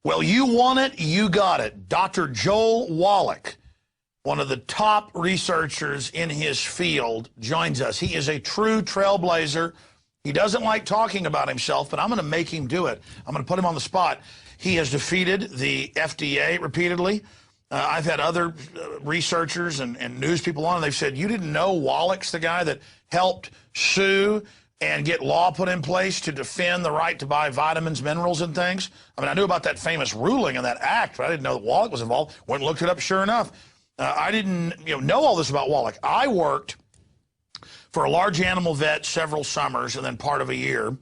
Well, you want it, you got it. Dr. Joel Wallach, one of the top researchers in his field, joins us. He is a true trailblazer. He doesn't like talking about himself, but I'm going to make him do it. I'm going to put him on the spot. He has defeated the FDA repeatedly. I've had other researchers and news people on, and they've said, you didn't know Wallach's the guy that helped sue and get law put in place to defend the right to buy vitamins, minerals, and things? I mean, I knew about that famous ruling and that act, but I didn't know that Wallach was involved. Went and looked it up, sure enough. I didn't know all this about Wallach. I worked for a large animal vet several summers and then part of a year.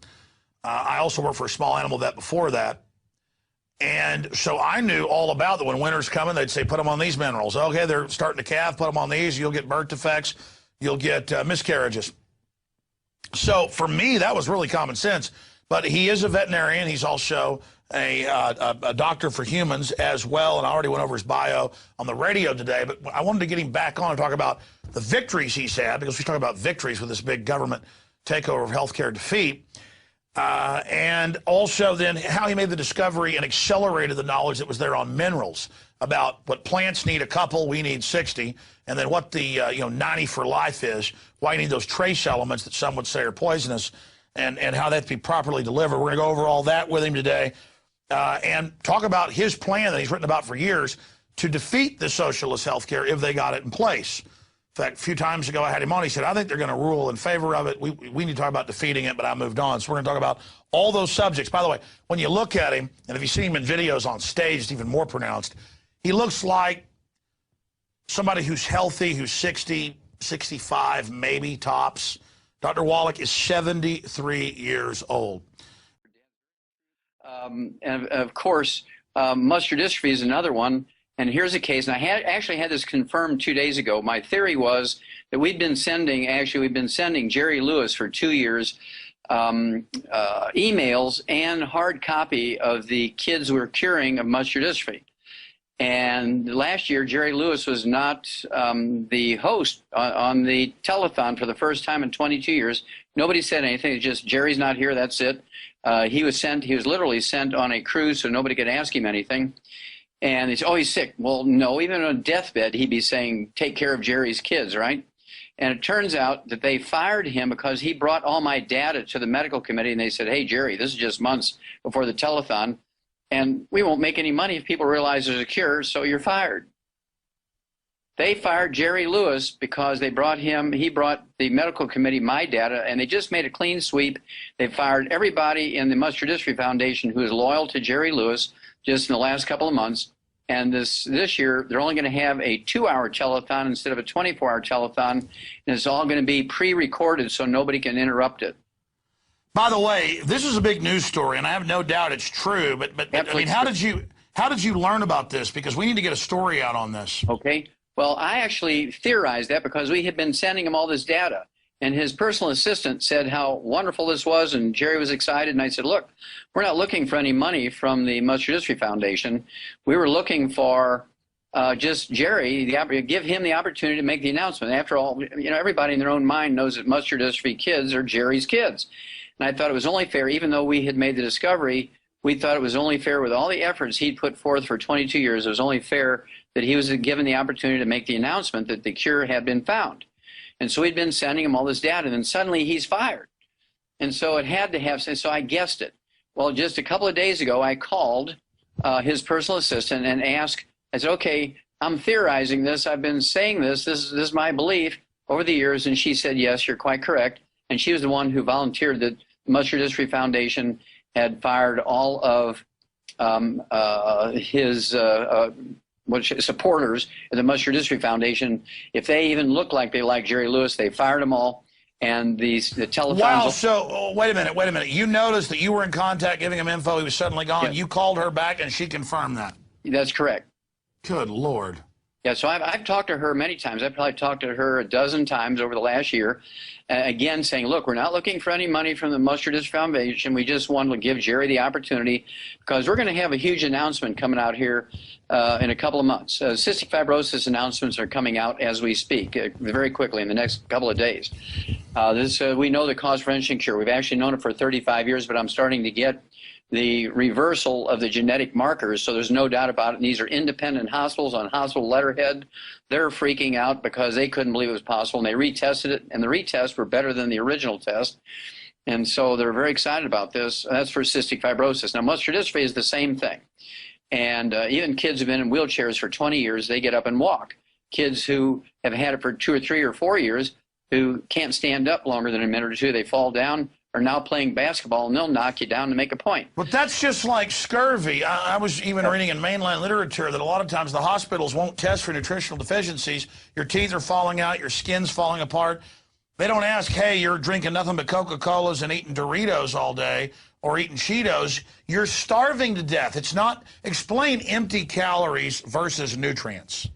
I also worked for a small animal vet before that. And so I knew all about that. When winter's coming, they'd say, put them on these minerals. Okay, they're starting to calve, put them on these. You'll get birth defects. You'll get miscarriages. So for me, that was really common sense. But he is a veterinarian. He's also a doctor for humans as well. And I already went over his bio on the radio today. But I wanted to get him back on and talk about the victories he's had, because we talk about victories with this big government takeover of healthcare defeat. And also then how he made the discovery and accelerated the knowledge that was there on minerals, about what plants need a couple, we need 60, and then what the 90 for life is, why you need those trace elements that some would say are poisonous, and how that to be properly delivered. We're going to go over all that with him today and talk about his plan that he's written about for years to defeat the socialist healthcare if they got it in place. In fact, a few times ago I had him on, he said, I think they're going to rule in favor of it. We need to talk about defeating it, but I moved on. So we're going to talk about all those subjects. By the way, when you look at him, and if you see him in videos on stage, it's even more pronounced. He looks like somebody who's healthy, who's 60, 65, maybe tops. Dr. Wallach is 73 years old. And of course, muscular dystrophy is another one. And here's a case, and I actually had this confirmed 2 days ago. My theory was that we've been sending Jerry Lewis for 2 years emails and hard copy of the kids we're curing of muscular dystrophy. And last year, Jerry Lewis was not the host on the telethon for the first time in 22 years. Nobody said anything. It's just, Jerry's not here, that's it. He was literally sent on a cruise so nobody could ask him anything. And they say, oh, he's sick. Well, no, even on a deathbed, he'd be saying, take care of Jerry's kids, right? And it turns out that they fired him because he brought all my data to the medical committee, and they said, hey, Jerry, this is just months before the telethon, and we won't make any money if people realize there's a cure, so you're fired. They fired Jerry Lewis because he brought the medical committee my data, and they just made a clean sweep. They fired everybody in the Muscular Dystrophy Foundation who is loyal to Jerry Lewis just in the last couple of months. And this year, they're only going to have a 2-hour telethon instead of a 24-hour telethon, and it's all going to be pre-recorded so nobody can interrupt it. By the way, this is a big news story, and I have no doubt it's true. But I mean, how did you learn about this? Because we need to get a story out on this. Okay. Well, I actually theorized that because we had been sending him all this data. And his personal assistant said how wonderful this was, and Jerry was excited. And I said, look, we're not looking for any money from the Muscular Dystrophy Foundation. We were looking for just Jerry, give him the opportunity to make the announcement. After all, everybody in their own mind knows that muscular dystrophy kids are Jerry's kids. And I thought it was only fair, even though we had made the discovery, we thought it was only fair with all the efforts he'd put forth for 22 years. It was only fair that he was given the opportunity to make the announcement that the cure had been found. And so we'd been sending him all this data, and then suddenly he's fired. And so it had to have, so I guessed it. Well, just a couple of days ago, I called his personal assistant and asked, I said, okay, I'm theorizing this. I've been saying this. This is my belief over the years. And she said, yes, you're quite correct. And she was the one who volunteered that the Muscular Dystrophy Foundation had fired all of his supporters of the Muscular Dystrophy Foundation. If they even look like they like Jerry Lewis, they fired them all. And the telethons. Wow, so wait a minute. You noticed that you were in contact giving him info. He was suddenly gone. Yeah. You called her back, and she confirmed that. That's correct. Good Lord. Yeah, so I've talked to her many times. I've probably talked to her a dozen times over the last year, again saying, look, we're not looking for any money from the Muscular Dystrophy Foundation. We just wanted to give Jerry the opportunity because we're going to have a huge announcement coming out here in a couple of months. Cystic fibrosis announcements are coming out as we speak very quickly in the next couple of days. We know the cause prevention cure. We've actually known it for 35 years, but I'm starting to get the reversal of the genetic markers. So there's no doubt about it. And these are independent hospitals on hospital letterhead. They're freaking out because they couldn't believe it was possible, and they retested it, and the retests were better than the original test. And so they're very excited about this. That's for cystic fibrosis. Now, muscular dystrophy is the same thing. And even kids who've been in wheelchairs for 20 years, they get up and walk. Kids who have had it for 2 or 3 or 4 years, who can't stand up longer than a minute or two, they fall down, are now playing basketball, and they'll knock you down to make a point. But that's just like scurvy. I was even reading in mainline literature that a lot of times the hospitals won't test for nutritional deficiencies. Your teeth are falling out, your skin's falling apart. They don't ask, hey, you're drinking nothing but Coca-Colas and eating Doritos all day or eating Cheetos. You're starving to death. It's not, explain empty calories versus nutrients.